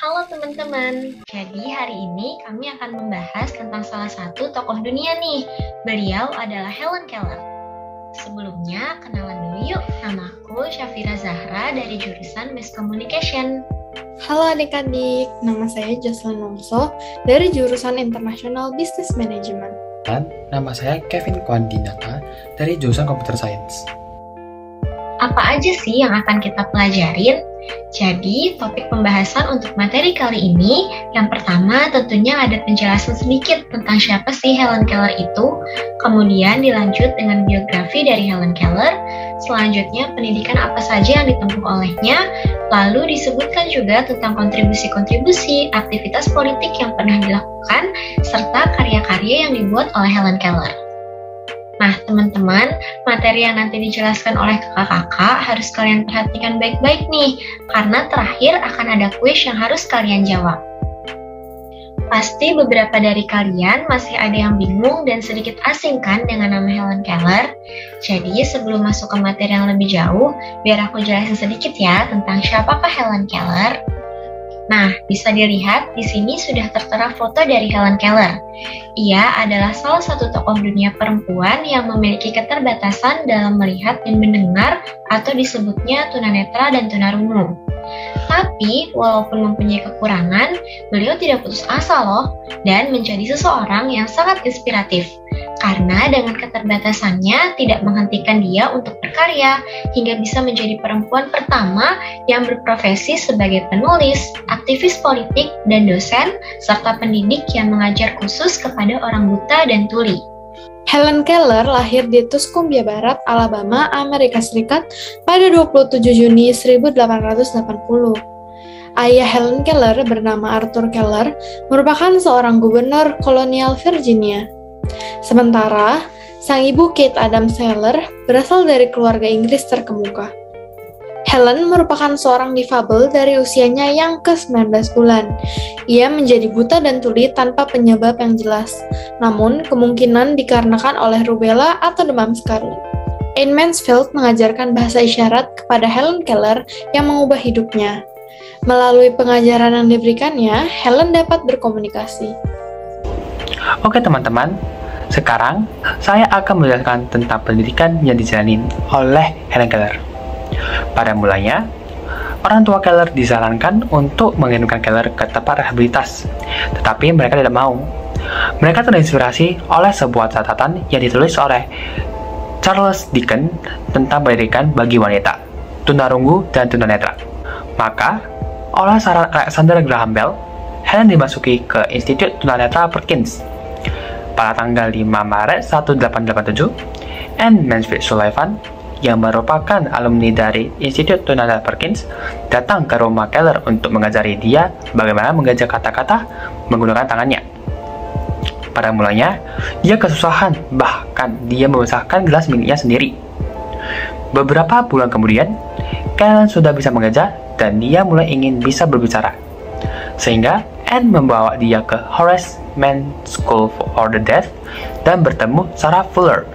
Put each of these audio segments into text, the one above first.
Halo teman-teman, jadi hari ini kami akan membahas tentang salah satu tokoh dunia nih. Beliau adalah Helen Keller. Sebelumnya, kenalan dulu yuk. Namaku Syafira Zahra dari jurusan Mass Communication. Halo adik-adik, nama saya Jocelyn Longso dari jurusan International Business Management. Dan nama saya Kevin Kwandinata dari jurusan Computer Science. Apa aja sih yang akan kita pelajarin? Jadi, topik pembahasan untuk materi kali ini, yang pertama tentunya ada penjelasan sedikit tentang siapa sih Helen Keller itu, kemudian dilanjut dengan biografi dari Helen Keller, selanjutnya pendidikan apa saja yang ditempuh olehnya, lalu disebutkan juga tentang kontribusi-kontribusi aktivitas politik yang pernah dilakukan, serta karya-karya yang dibuat oleh Helen Keller. Nah, teman-teman, materi yang nanti dijelaskan oleh kakak-kakak harus kalian perhatikan baik-baik nih, karena terakhir akan ada kuis yang harus kalian jawab. Pasti beberapa dari kalian masih ada yang bingung dan sedikit asing kan dengan nama Helen Keller. Jadi, sebelum masuk ke materi yang lebih jauh, biar aku jelasin sedikit ya tentang siapakah Helen Keller. Nah, bisa dilihat di sini sudah tertera foto dari Helen Keller. Ia adalah salah satu tokoh dunia perempuan yang memiliki keterbatasan dalam melihat dan mendengar atau disebutnya tunanetra dan tunarungu. Tapi, walaupun mempunyai kekurangan, beliau tidak putus asa loh dan menjadi seseorang yang sangat inspiratif. Karena dengan keterbatasannya tidak menghentikan dia untuk berkarya hingga bisa menjadi perempuan pertama yang berprofesi sebagai penulis, aktivis politik, dan dosen, serta pendidik yang mengajar khusus kepada orang buta dan tuli. Helen Keller lahir di Tuscumbia Barat, Alabama, Amerika Serikat pada 27 Juni 1880. Ayah Helen Keller bernama Arthur Keller merupakan seorang gubernur kolonial Virginia. Sementara, sang ibu Kate Adams Keller berasal dari keluarga Inggris terkemuka. Helen merupakan seorang difabel dari usianya yang ke-19 bulan. Ia menjadi buta dan tuli tanpa penyebab yang jelas, namun kemungkinan dikarenakan oleh rubella atau demam scarlet. Anne Mansfield mengajarkan bahasa isyarat kepada Helen Keller yang mengubah hidupnya. Melalui pengajaran yang diberikannya, Helen dapat berkomunikasi. Oke teman-teman, sekarang saya akan menjelaskan tentang pendidikan yang dijalani oleh Helen Keller. Pada mulanya, orang tua Keller disarankan untuk mengirimkan Keller ke tempat rehabilitas, tetapi mereka tidak mau. Mereka terinspirasi oleh sebuah catatan yang ditulis oleh Charles Dickens tentang pendidikan bagi wanita, tunarungu dan tunanetra. Maka, oleh saran Alexander Graham Bell, Helen dimasuki ke Institut Tunanetra Perkins. Pada tanggal 5 Maret 1887, Anne Mansfield Sullivan, yang merupakan alumni dari Institut Tunanetra Perkins, datang ke rumah Keller untuk mengajari dia bagaimana mengajar kata-kata menggunakan tangannya. Pada mulanya, dia kesusahan, bahkan dia membesarkan gelas miliknya sendiri. Beberapa bulan kemudian, Keller sudah bisa mengajar dan dia mulai ingin bisa berbicara. Sehingga Anne membawa dia ke Horace Mann School for the Deaf dan bertemu Sarah Fuller.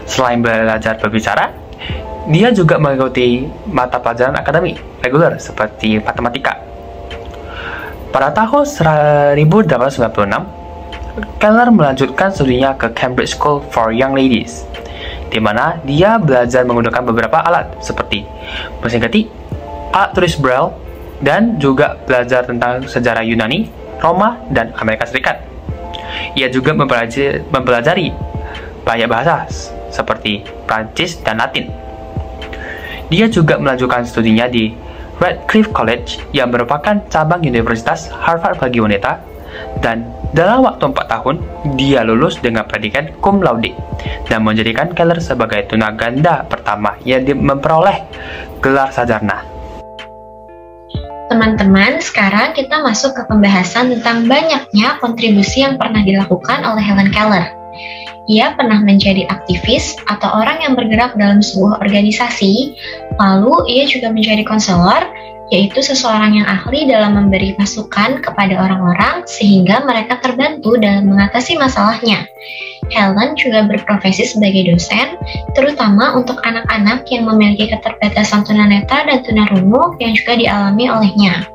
Selain belajar berbicara, dia juga mengikuti mata pelajaran akademik reguler seperti matematika. Pada tahun 1896, Keller melanjutkan studinya ke Cambridge School for Young Ladies, di mana dia belajar menggunakan beberapa alat seperti mesin ketik, alat tulis Braille, dan juga belajar tentang sejarah Yunani, Roma, dan Amerika Serikat. Ia juga mempelajari banyak bahasa seperti Prancis dan Latin. Dia juga melanjutkan studinya di Radcliffe College yang merupakan cabang Universitas Harvard bagi wanita, dan dalam waktu 4 tahun, dia lulus dengan predikat cum laude dan menjadikan Keller sebagai tunaganda pertama yang memperoleh gelar sarjana. Teman-teman, sekarang kita masuk ke pembahasan tentang banyaknya kontribusi yang pernah dilakukan oleh Helen Keller. Ia pernah menjadi aktivis atau orang yang bergerak dalam sebuah organisasi, lalu ia juga menjadi konselor, yaitu seseorang yang ahli dalam memberi masukan kepada orang-orang sehingga mereka terbantu dalam mengatasi masalahnya. Helen juga berprofesi sebagai dosen, terutama untuk anak-anak yang memiliki keterbatasan tunanetra dan tunarungu yang juga dialami olehnya.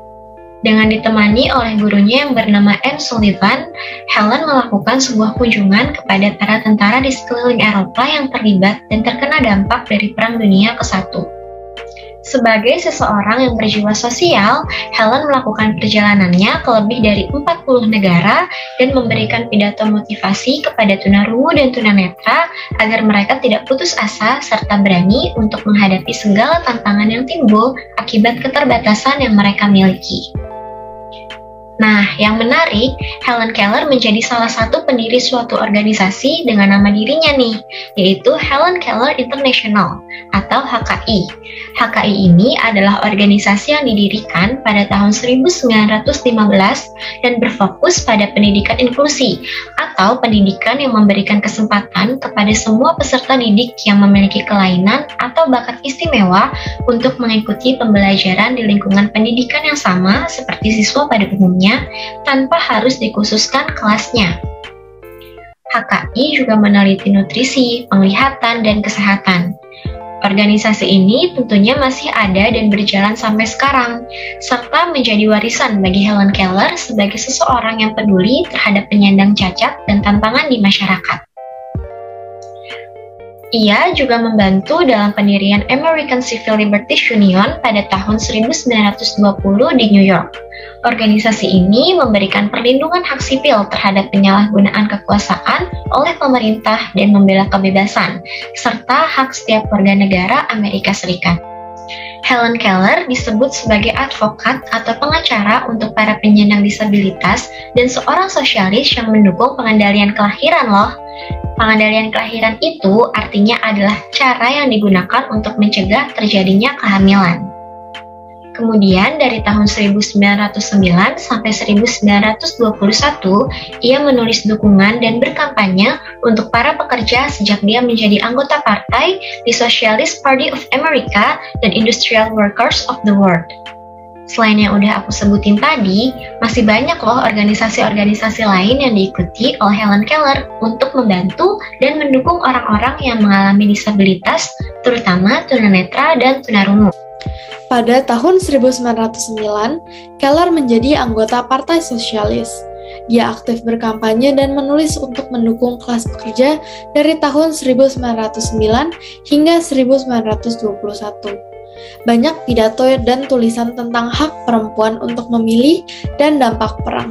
Dengan ditemani oleh gurunya yang bernama Anne Sullivan, Helen melakukan sebuah kunjungan kepada para tentara di sekeliling Eropa yang terlibat dan terkena dampak dari Perang Dunia ke-1. Sebagai seseorang yang berjiwa sosial, Helen melakukan perjalanannya ke lebih dari 40 negara dan memberikan pidato motivasi kepada tunarungu dan tunanetra agar mereka tidak putus asa serta berani untuk menghadapi segala tantangan yang timbul akibat keterbatasan yang mereka miliki. Nah, yang menarik, Helen Keller menjadi salah satu pendiri suatu organisasi dengan nama dirinya nih, yaitu Helen Keller International atau HKI. HKI ini adalah organisasi yang didirikan pada tahun 1915 dan berfokus pada pendidikan inklusi atau pendidikan yang memberikan kesempatan kepada semua peserta didik yang memiliki kelainan atau bakat istimewa untuk mengikuti pembelajaran di lingkungan pendidikan yang sama seperti siswa pada umumnya, tanpa harus dikhususkan kelasnya. HKI juga meneliti nutrisi, penglihatan, dan kesehatan. Organisasi ini tentunya masih ada dan berjalan sampai sekarang, serta menjadi warisan bagi Helen Keller sebagai seseorang yang peduli terhadap penyandang cacat dan tantangan di masyarakat. Ia juga membantu dalam pendirian American Civil Liberties Union pada tahun 1920 di New York. Organisasi ini memberikan perlindungan hak sipil terhadap penyalahgunaan kekuasaan oleh pemerintah dan membela kebebasan, serta hak setiap warga negara Amerika Serikat. Helen Keller disebut sebagai advokat atau pengacara untuk para penyandang disabilitas dan seorang sosialis yang mendukung pengendalian kelahiran loh. Pengendalian kelahiran itu artinya adalah cara yang digunakan untuk mencegah terjadinya kehamilan. Kemudian dari tahun 1909 sampai 1921, ia menulis dukungan dan berkampanye untuk para pekerja sejak dia menjadi anggota partai di Socialist Party of America dan Industrial Workers of the World. Selain yang udah aku sebutin tadi, masih banyak loh organisasi-organisasi lain yang diikuti oleh Helen Keller untuk membantu dan mendukung orang-orang yang mengalami disabilitas, terutama tunanetra dan tunarungu. Pada tahun 1909, Keller menjadi anggota Partai Sosialis. Dia aktif berkampanye dan menulis untuk mendukung kelas pekerja dari tahun 1909 hingga 1921. Banyak pidato dan tulisan tentang hak perempuan untuk memilih dan dampak perang.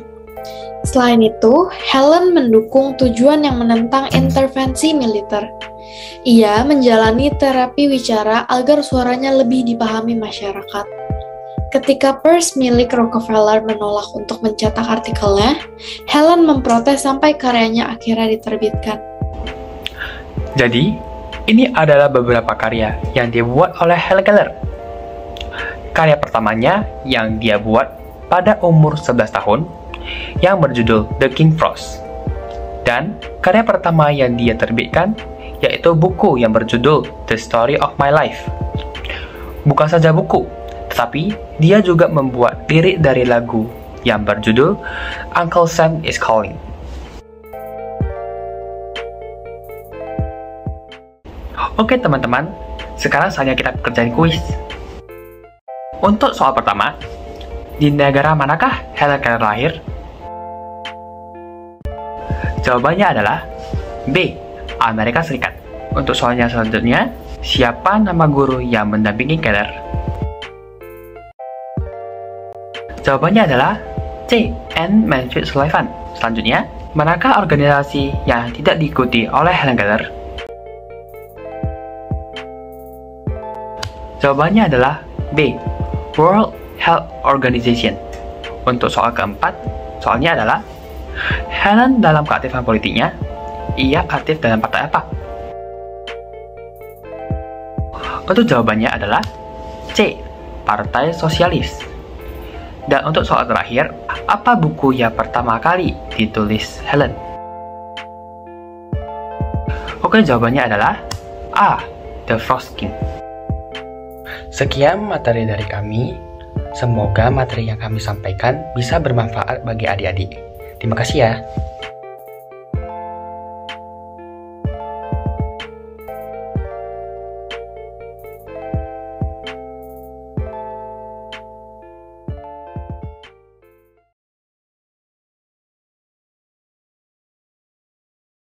Selain itu, Helen mendukung tujuan yang menentang intervensi militer. Ia menjalani terapi wicara agar suaranya lebih dipahami masyarakat. Ketika pers milik Rockefeller menolak untuk mencetak artikelnya, Helen memprotes sampai karyanya akhirnya diterbitkan. Jadi, ini adalah beberapa karya yang dibuat oleh Helen Keller. Karya pertamanya yang dia buat pada umur 11 tahun, yang berjudul The King Frost. Dan karya pertama yang dia terbitkan, yaitu buku yang berjudul The Story of My Life. Bukan saja buku, tetapi dia juga membuat lirik dari lagu yang berjudul Uncle Sam is Calling. Oke teman-teman, sekarang saatnya kita kerjain kuis. Untuk soal pertama, di negara manakah Helen Keller lahir? Jawabannya adalah B, Amerika Serikat. Untuk soalnya selanjutnya, siapa nama guru yang mendampingi Keller? Jawabannya adalah C, Anne Mansfield Sullivan. Selanjutnya, manakah organisasi yang tidak diikuti oleh Helen Keller? Jawabannya adalah B, World Health Organization. Untuk soal keempat, soalnya adalah Helen dalam keaktifan politiknya, ia aktif dalam partai apa? Untuk jawabannya adalah C, Partai Sosialis. Dan untuk soal terakhir, apa buku yang pertama kali ditulis Helen? Oke, jawabannya adalah A, The Frost King. Sekian materi dari kami. Semoga materi yang kami sampaikan bisa bermanfaat bagi adik-adik. Terima kasih ya.